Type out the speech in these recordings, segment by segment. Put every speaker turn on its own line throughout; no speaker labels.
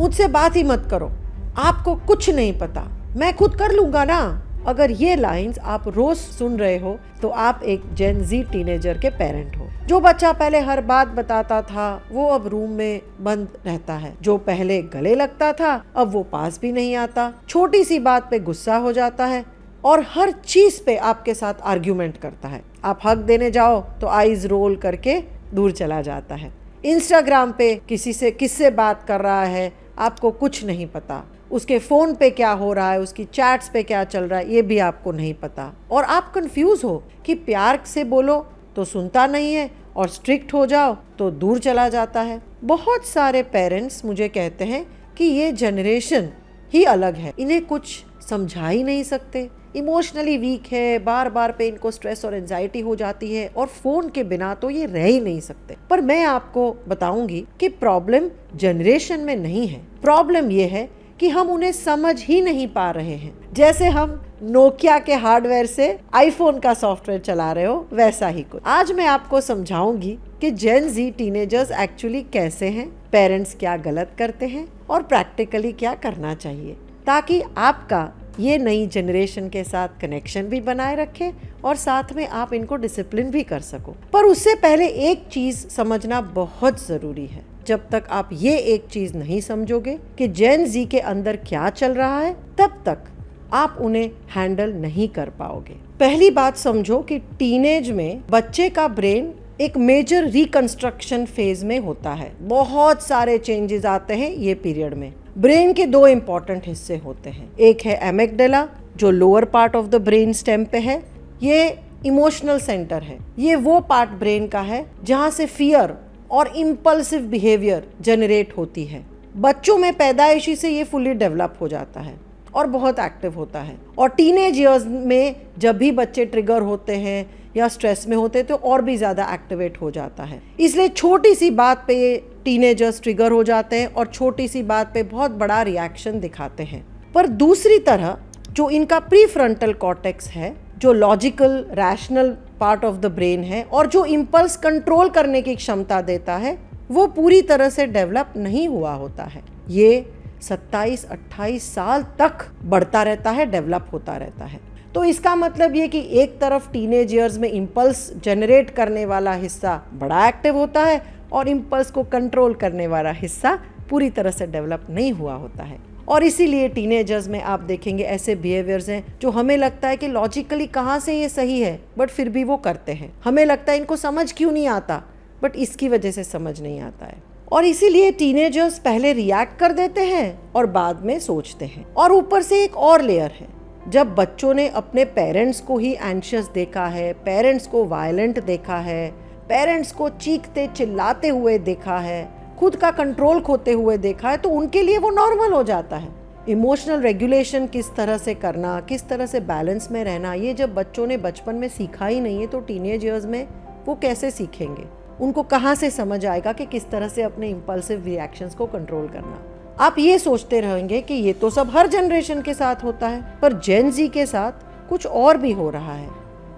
मुझसे बात ही मत करो, आपको कुछ नहीं पता, मैं खुद कर लूंगा ना। अगर ये लाइंस आप रोज सुन रहे हो तो आप एक जेन ज़ी टीनेजर के पेरेंट हो। जो बच्चा पहले हर बात बताता था वो अब रूम में बंद रहता है, जो पहले गले लगता था अब वो पास भी नहीं आता, छोटी सी बात पे गुस्सा हो जाता है और हर चीज पे आपके साथ आर्ग्यूमेंट करता है। आप हक देने जाओ तो आईज रोल करके दूर चला जाता है। इंस्टाग्राम पे किससे बात कर रहा है आपको कुछ नहीं पता, उसके फ़ोन पे क्या हो रहा है, उसकी चैट्स पे क्या चल रहा है ये भी आपको नहीं पता, और आप कंफ्यूज हो कि प्यार से बोलो तो सुनता नहीं है और स्ट्रिक्ट हो जाओ तो दूर चला जाता है। बहुत सारे पेरेंट्स मुझे कहते हैं कि ये जनरेशन ही अलग है, इन्हें कुछ समझा ही नहीं सकते, इमोशनली वीक है, बार बार पे इनको स्ट्रेस और एंजाइटी हो जाती है और फोन के बिना तो ये रह ही नहीं सकते। पर मैं आपको बताऊंगी कि प्रॉब्लम जनरेशन में नहीं है, प्रॉब्लम ये है कि हम उन्हें समझ ही नहीं पा रहे हैं। जैसे हम नोकिया के हार्डवेयर से आईफोन का सॉफ्टवेयर चला रहे हो वैसा ही कुछ। आज मैं आपको समझाऊंगी कि जेन ज़ी टीनेजर्स एक्चुअली कैसे हैं, पेरेंट्स क्या गलत करते हैं और प्रैक्टिकली क्या करना चाहिए, ताकि आपका ये नई जनरेशन के साथ कनेक्शन भी बनाए रखे और साथ में आप इनको डिसिप्लिन भी कर सको। पर उससे पहले एक चीज समझना बहुत जरूरी है। जब तक आप ये एक चीज नहीं समझोगे कि जेन ज़ी के अंदर क्या चल रहा है, तब तक आप उन्हें हैंडल नहीं कर पाओगे। पहली बात समझो कि टीनेज में बच्चे का ब्रेन एक मेजर रिकंस्ट्रक्शन फेज में होता है। बहुत सारे चेंजेस आते हैं ये पीरियड में। ब्रेन के दो इंपॉर्टेंट हिस्से होते हैं, एक है एमिगडाला जो lower part of the brain stem पे है, ये इमोशनल सेंटर है, ये वो पार्ट ब्रेन का है जहाँ से फियर और इम्पल्सिव बिहेवियर जनरेट होती है। बच्चों में पैदाइशी से ये फुली डेवलप हो जाता है और बहुत एक्टिव होता है, और टीनेज ईयर्स में जब भी बच्चे ट्रिगर होते हैं या स्ट्रेस में होते हैं तो और भी ज़्यादा एक्टिवेट हो जाता है। इसलिए छोटी सी बात पे ये टीनेजर्स ट्रिगर हो जाते हैं और छोटी सी बात पे बहुत बड़ा रिएक्शन दिखाते हैं। पर दूसरी तरह जो इनका प्री फ्रंटल कॉर्टेक्स है, जो logical rational part of the brain है और जो इम्पल्स कंट्रोल करने की क्षमता देता है, वो पूरी तरह से डेवलप नहीं हुआ होता है। ये 27-28 साल तक बढ़ता रहता है, डेवलप होता रहता है। तो इसका मतलब ये कि एक तरफ टीनेज ईयर्स में इम्पल्स जनरेट करने वाला हिस्सा बड़ा एक्टिव होता है और इम्पल्स को कंट्रोल करने वाला हिस्सा पूरी तरह से डेवलप नहीं हुआ होता है। और इसीलिए टीनेजर्स में आप देखेंगे ऐसे बिहेवियर्स हैं जो हमें लगता है कि लॉजिकली कहाँ से ये सही है, बट फिर भी वो करते हैं। हमें लगता है इनको समझ क्यों नहीं आता, बट इसकी वजह से समझ नहीं आता है। और इसीलिए टीनेजर्स पहले रिएक्ट कर देते हैं और बाद में सोचते हैं। और ऊपर से एक और लेयर है, जब बच्चों ने अपने पेरेंट्स को ही एंशियस देखा है, पेरेंट्स को वायलेंट देखा है, पेरेंट्स को चीखते चिल्लाते हुए देखा है, खुद का कंट्रोल खोते हुए देखा है, तो उनके लिए वो नॉर्मल हो जाता है। इमोशनल रेगुलेशन किस तरह से करना, किस तरह से बैलेंस में रहना, ये जब बच्चों ने बचपन में सीखा ही नहीं है तो टीनेज ईयर्स में वो कैसे सीखेंगे? उनको कहाँ से समझ आएगा कि किस तरह से अपने इम्पल्सिव रिएक्शंस को कंट्रोल करना? आप ये सोचते रहेंगे कि ये तो सब हर जनरेशन के साथ होता है, पर जेन ज़ी के साथ कुछ और भी हो रहा है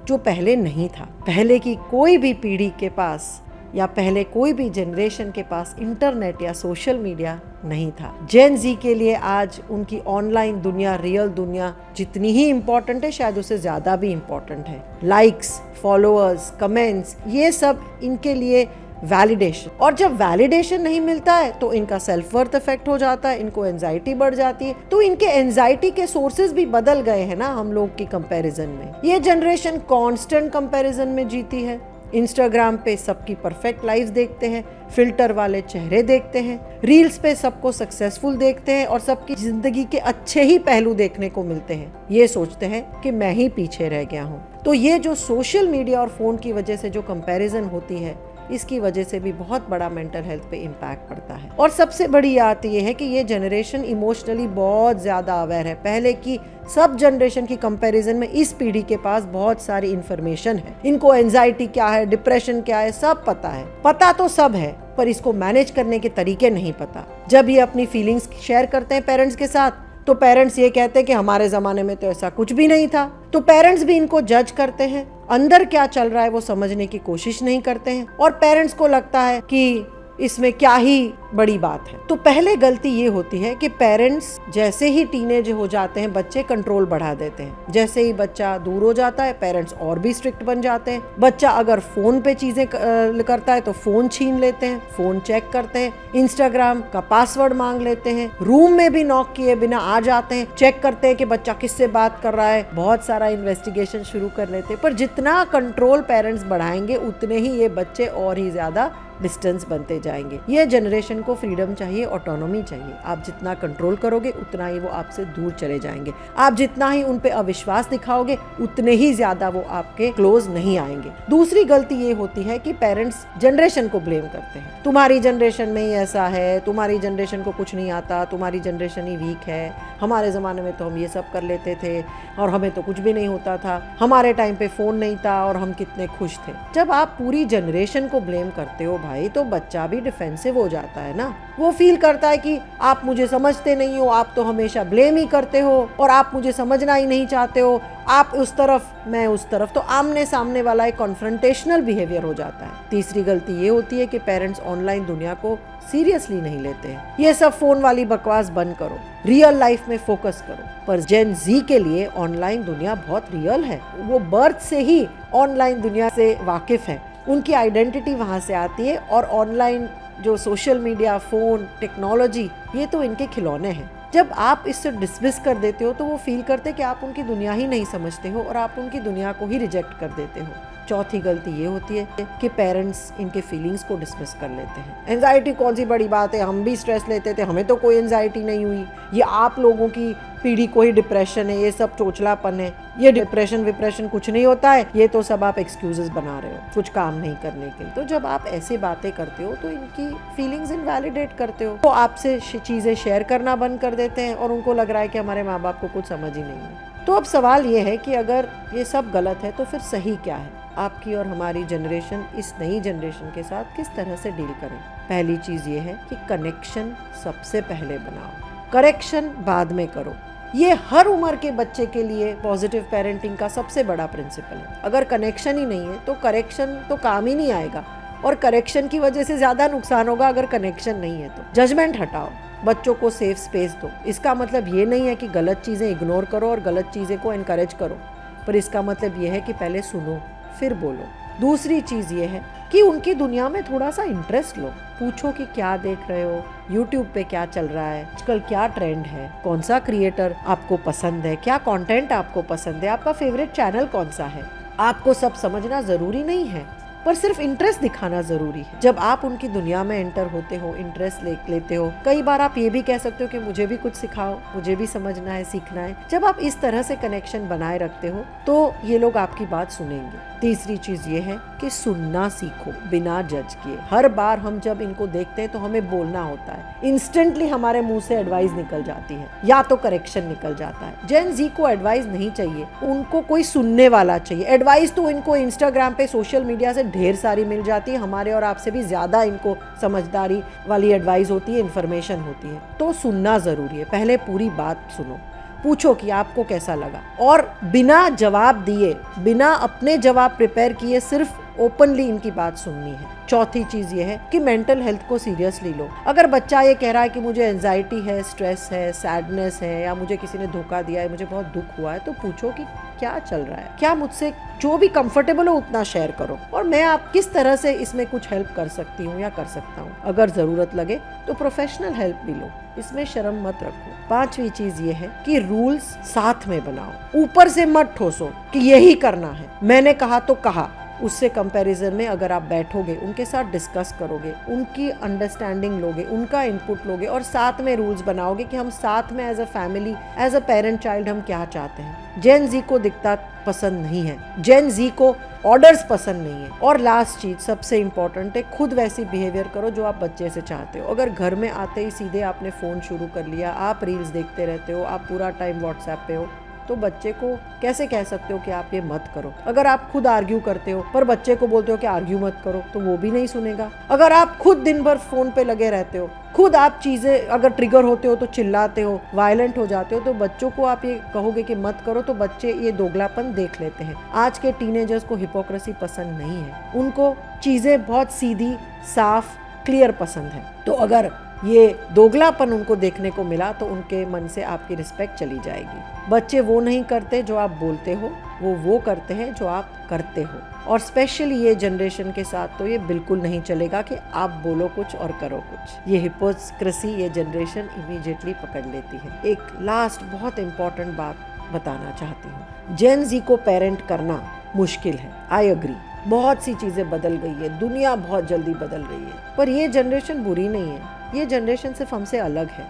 जो पहले नहीं था। पहले की कोई भी पीढ़ी के पास या पहले कोई भी जनरेशन के पास इंटरनेट या सोशल मीडिया नहीं था। जेन ज़ी के लिए आज उनकी ऑनलाइन दुनिया, रियल दुनिया जितनी ही इम्पोर्टेंट है, शायद उससे ज़्यादा भी इम्पोर्टेंट है। लाइक्स, फॉलोअर्स, कमेंट्स, ये सब इनके लिए वैलिडेशन, और जब वैलिडेशन नहीं मिलता है तो इनका सेल्फ वर्थ इफेक्ट हो जाता है, इनको एंजाइटी बढ़ जाती है। तो इनके एंजाइटी के सोर्सेज भी बदल गए हैं ना हम लोग की कंपैरिजन में। ये जनरेशन कांस्टेंट कंपैरिजन में जीती है। इंस्टाग्राम पे सबकी परफेक्ट लाइफ देखते हैं, फिल्टर वाले चेहरे देखते हैं, रील्स पे सबको सक्सेसफुल देखते हैं और सबकी जिंदगी के अच्छे ही पहलू देखने को मिलते हैं। ये सोचते हैं कि मैं ही पीछे रह गया हूँ। तो ये जो सोशल मीडिया और फोन की वजह से जो कंपैरिजन होती है, इसकी वजह से भी बहुत बड़ा मेंटल हेल्थ पे इम्पैक्ट पड़ता है। और सबसे बड़ी बात ये है कि ये जनरेशन इमोशनली बहुत ज्यादा अवेयर है। पहले की सब जनरेशन की कंपैरिजन में इस पीढ़ी के पास बहुत सारी इंफॉर्मेशन है। इनको एंजाइटी क्या है, डिप्रेशन क्या है, सब पता है। पता तो सब है, पर इसको मैनेज करने के तरीके नहीं पता। जब ये अपनी फीलिंग्स शेयर करते हैं पेरेंट्स के साथ, तो पेरेंट्स ये कहते हैं कि हमारे ज़माने में तो ऐसा कुछ भी नहीं था। तो पेरेंट्स भी इनको जज करते हैं, अंदर क्या चल रहा है वो समझने की कोशिश नहीं करते हैं, और पेरेंट्स को लगता है कि इसमें क्या ही बड़ी बात है। तो पहले गलती ये होती है कि पेरेंट्स जैसे ही टीनेज हो जाते हैं बच्चे कंट्रोल बढ़ा देते हैं। जैसे ही बच्चा दूर हो जाता है पेरेंट्स और भी स्ट्रिक्ट बन जाते हैं। बच्चा अगर फोन पे चीजें करता है तो फोन छीन लेते हैं, फोन चेक करते हैं, इंस्टाग्राम का पासवर्ड मांग लेते हैं, रूम में भी नॉक किए बिना आ जाते हैं, चेक करते हैं कि बच्चा किससे बात कर रहा है, बहुत सारा इन्वेस्टिगेशन शुरू कर लेते हैं। पर जितना कंट्रोल पेरेंट्स बढ़ाएंगे उतने ही ये बच्चे और ही ज्यादा डिस्टेंस बनते जाएंगे। ये जनरेशन को फ्रीडम चाहिए, ऑटोनॉमी चाहिए। आप जितना कंट्रोल करोगे उतना ही वो आपसे दूर चले जाएंगे। आप जितना ही उन पे अविश्वास दिखाओगे उतने ही ज्यादा वो आपके क्लोज नहीं आएंगे। दूसरी गलती ये होती है कि पेरेंट्स जनरेशन को ब्लेम करते हैं। तुम्हारी जनरेशन में ही ऐसा है, तुम्हारी जनरेशन को कुछ नहीं आता, तुम्हारी जनरेशन ही वीक है, हमारे ज़माने में तो हम ये सब कर लेते थे और हमें तो कुछ भी नहीं होता था, हमारे टाइम पे फ़ोन नहीं था और हम कितने खुश थे। जब आप पूरी जनरेशन को ब्लेम करते हो भाई तो बच्चा भी डिफेंसिव हो जाता है ना। वो फील करता है कि आप मुझे समझते नहीं हो, आप तो हमेशा ब्लेम ही करते हो और आप मुझे समझना ही नहीं चाहते हो, आप उस तरफ मैं उस तरफ। तो आमने सामने वाला एक कॉन्फ्रंटेशनल बिहेवियर हो जाता है। तीसरी गलती ये होती है कि पेरेंट्स ऑनलाइन दुनिया को सीरियसली नहीं लेते हैं। ये सब फोन वाली बकवास बंद करो, रियल लाइफ में फोकस करो। पर जेन जी के लिए ऑनलाइन दुनिया बहुत रियल है। वो बर्थ से ही ऑनलाइन दुनिया से वाकिफ है, उनकी आइडेंटिटी वहाँ से आती है और ऑनलाइन जो सोशल मीडिया, फोन, टेक्नोलॉजी, ये तो इनके खिलौने हैं। जब आप इससे डिसमिस कर देते हो तो वो फील करते कि आप उनकी दुनिया ही नहीं समझते हो और आप उनकी दुनिया को ही रिजेक्ट कर देते हो। चौथी गलती ये होती है कि पेरेंट्स इनके फीलिंग्स को डिसमिस कर लेते हैं। एंजाइटी कौन सी बड़ी बात है, हम भी स्ट्रेस लेते थे, हमें तो कोई एंजाइटी नहीं हुई, ये आप लोगों की पीढ़ी को ही डिप्रेशन है, ये सब चोचलापन है, ये डिप्रेशन कुछ नहीं होता है, ये तो सब आप एक्सक्यूजेस बना रहे हो कुछ काम नहीं करने के। तो जब आप ऐसे बातें करते हो तो इनकी फीलिंग्स इनवैलिडेट करते हो, तो आपसे चीज़ें शेयर करना बंद कर देते हैं और उनको लग रहा है कि हमारे माँ बाप को कुछ समझ ही नहीं है। तो अब सवाल ये है कि अगर ये सब गलत है तो फिर सही क्या है? आपकी और हमारी जनरेशन इस नई जनरेशन के साथ किस तरह से डील करें? पहली चीज़ ये है कि कनेक्शन सबसे पहले बनाओ, करेक्शन बाद में करो। ये हर उम्र के बच्चे के लिए पॉजिटिव पेरेंटिंग का सबसे बड़ा प्रिंसिपल है। अगर कनेक्शन ही नहीं है तो करेक्शन तो काम ही नहीं आएगा और करेक्शन की वजह से ज़्यादा नुकसान होगा अगर कनेक्शन नहीं है तो। जजमेंट हटाओ, बच्चों को सेफ स्पेस दो। इसका मतलब ये नहीं है कि गलत चीज़ें इग्नोर करो और गलत चीज़ें को एनकरेज करो, पर इसका मतलब ये है कि पहले सुनो फिर बोलो। दूसरी चीज़ ये है कि उनकी दुनिया में थोड़ा सा इंटरेस्ट लो। पूछो कि क्या देख रहे हो, यूट्यूब पे क्या चल रहा है, आजकल क्या ट्रेंड है, कौन सा क्रिएटर आपको पसंद है, क्या कंटेंट आपको पसंद है, आपका फेवरेट चैनल कौन सा है। आपको सब समझना ज़रूरी नहीं है पर सिर्फ इंटरेस्ट दिखाना जरूरी है। जब आप उनकी दुनिया में एंटर होते हो, इंटरेस्ट लेते हो, कई बार आप ये भी कह सकते हो कि मुझे भी कुछ सिखाओ, मुझे भी समझना है, सीखना है। जब आप इस तरह से कनेक्शन बनाए रखते हो तो ये लोग आपकी बात सुनेंगे। तीसरी चीज ये है कि सुनना सीखो बिना जज किए। हर बार हम जब इनको देखते हैं तो हमें बोलना होता है, इंस्टेंटली हमारे मुंह से एडवाइस निकल जाती है या तो करेक्शन निकल जाता है। जेन जी को एडवाइस नहीं चाहिए, उनको कोई सुनने वाला चाहिए। एडवाइस तो इनको इंस्टाग्राम पे, सोशल मीडिया से ढेर सारी मिल जाती है, हमारे और आपसे भी ज्यादा इनको समझदारी वाली एडवाइस होती है, इन्फॉर्मेशन होती है। तो सुनना जरूरी है, पहले पूरी बात सुनो, पूछो कि आपको कैसा लगा और बिना जवाब दिए, बिना अपने जवाब प्रिपेयर किए सिर्फ ओपनली इनकी बात सुननी है। चौथी चीज ये है कि मेंटल हेल्थ को सीरियसली लो। अगर बच्चा ये कह रहा है कि मुझे एंजाइटी है, स्ट्रेस है, सैडनेस है या मुझे किसी ने धोखा दिया है, मुझे बहुत दुख हुआ है, तो पूछो कि क्या चल रहा है, क्या मुझसे जो भी कंफर्टेबल हो उतना शेयर करो और मैं आप किस तरह से इसमें कुछ हेल्प कर सकती हूँ या कर सकता हूँ। अगर जरूरत लगे तो प्रोफेशनल हेल्प भी लो, इसमें शर्म मत रखो। पांचवी चीज ये है कि रूल्स साथ में बनाओ, ऊपर से मत ठोसो कि यही करना है, मैंने कहा तो कहा। उससे कंपैरिजन में अगर आप बैठोगे, उनके साथ डिस्कस करोगे, उनकी अंडरस्टैंडिंग लोगे, उनका इनपुट लोगे और साथ में रूल्स बनाओगे कि हम साथ में as a family, as a parent child हम क्या चाहते हैं। जेन जी को दिक्कत पसंद नहीं है, जेन जी को ऑर्डर्स पसंद नहीं है। और लास्ट चीज सबसे इम्पोर्टेंट है, खुद वैसी बिहेवियर करो जो आप बच्चे से चाहते हो। अगर घर में आते ही सीधे आपने फोन शुरू कर लिया, आप रील्स देखते रहते हो, आप पूरा टाइम व्हाट्सएप पे हो, तो बच्चे को कैसे कह सकते हो कि आप ये मत करो। अगर आप खुद आर्ग्यू करते हो पर बच्चे को बोलते हो कि आर्ग्यू मत करो, तो वो भी नहीं सुनेगा। अगर आप खुद दिन भर फोन पे लगे रहते हो, खुद आप चीजें अगर ट्रिगर होते हो तो चिल्लाते हो, वायलेंट हो जाते हो, तो बच्चों को आप ये कहोगे कि मत करो, तो बच्चे ये दोगलापन देख लेते हैं। आज के टीनेजर्स को हिपोक्रेसी पसंद नहीं है, उनको चीजें बहुत सीधी, साफ क्लियर पसंद है। तो अगर ये दोगलापन उनको देखने को मिला तो उनके मन से आपकी रिस्पेक्ट चली जाएगी। बच्चे वो नहीं करते जो आप बोलते हो, वो करते हैं जो आप करते हो। और स्पेशली ये जनरेशन के साथ तो ये बिल्कुल नहीं चलेगा कि आप बोलो कुछ और करो कुछ। ये हिपोक्रेसी ये जनरेशन इमीडिएटली पकड़ लेती है। एक लास्ट बहुत इंपॉर्टेंट बात बताना चाहती हूँ। जेन ज़ी को पेरेंट करना मुश्किल है, आई एग्री। बहुत सी चीज़ें बदल गई है, दुनिया बहुत जल्दी बदल रही है, पर ये जनरेशन बुरी नहीं है। ये जनरेशन सिर्फ हमसे अलग है।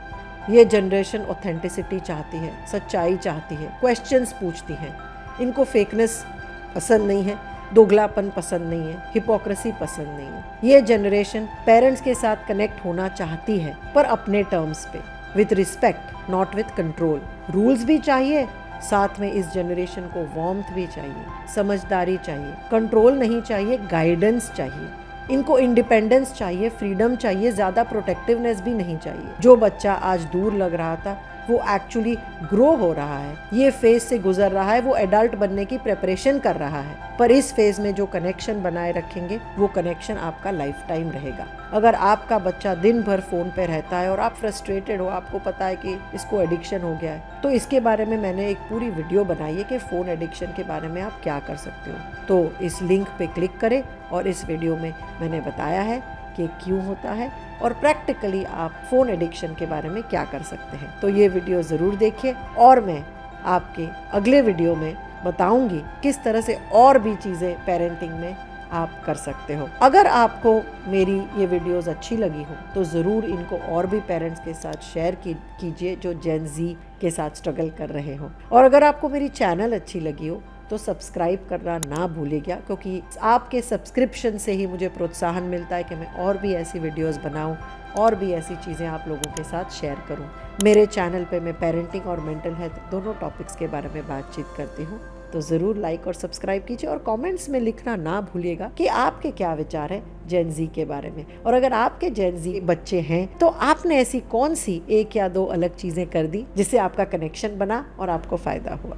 ये जनरेशन ऑथेंटिसिटी चाहती है, सच्चाई चाहती है, क्वेश्चंस पूछती है। इनको फेकनेस पसंद नहीं है, दोगलापन पसंद नहीं है, हिपोक्रेसी पसंद नहीं है। ये जनरेशन पेरेंट्स के साथ कनेक्ट होना चाहती है, पर अपने टर्म्स पे, with respect, not with control. Rules भी चाहिए, साथ में इस जनरेशन को वार्मथ भी चाहिए, समझदारी चाहिए, कंट्रोल नहीं चाहिए, गाइडेंस चाहिए। इनको इंडिपेंडेंस चाहिए, फ्रीडम चाहिए, ज़्यादा प्रोटेक्टिवनेस भी नहीं चाहिए। जो बच्चा आज दूर लग रहा था वो एक्चुअली ग्रो हो रहा है, ये फेज से गुजर रहा है, वो एडल्ट बनने की प्रिपरेशन कर रहा है। पर इस फेज में जो कनेक्शन बनाए रखेंगे वो कनेक्शन आपका लाइफ टाइम रहेगा। अगर आपका बच्चा दिन भर फ़ोन पे रहता है और आप फ्रस्ट्रेटेड हो, आपको पता है कि इसको एडिक्शन हो गया है, तो इसके बारे में मैंने एक पूरी वीडियो बनाई है कि फ़ोन एडिक्शन के बारे में आप क्या कर सकते हो। तो इस लिंक पे क्लिक करें और इस वीडियो में मैंने बताया है कि क्यों होता है और प्रैक्टिकली आप फ़ोन एडिक्शन के बारे में क्या कर सकते हैं। तो ये वीडियो ज़रूर देखिए और मैं आपके अगले वीडियो में बताऊंगी किस तरह से और भी चीज़ें पेरेंटिंग में आप कर सकते हो। अगर आपको मेरी ये वीडियोस अच्छी लगी हो तो ज़रूर इनको और भी पेरेंट्स के साथ शेयर कीजिए जो जेन ज़ी के साथ स्ट्रगल कर रहे हो। और अगर आपको मेरी चैनल अच्छी लगी हो तो सब्सक्राइब करना ना भूलिएगा, क्योंकि आपके सब्सक्रिप्शन से ही मुझे प्रोत्साहन मिलता है कि मैं और भी ऐसी वीडियोस बनाऊं और भी ऐसी चीज़ें आप लोगों के साथ शेयर करूं। मेरे चैनल पे मैं पेरेंटिंग और मेंटल हेल्थ दोनों टॉपिक्स के बारे में बातचीत करती हूं। तो ज़रूर लाइक और सब्सक्राइब कीजिए और कमेंट्स में लिखना ना भूलिएगा कि आपके क्या विचार है जेन ज़ी के बारे में। और अगर आपके जेन ज़ी बच्चे हैं तो आपने ऐसी कौन सी 1 या 2 अलग चीज़ें कर दी जिससे आपका कनेक्शन बना और आपको फ़ायदा हुआ।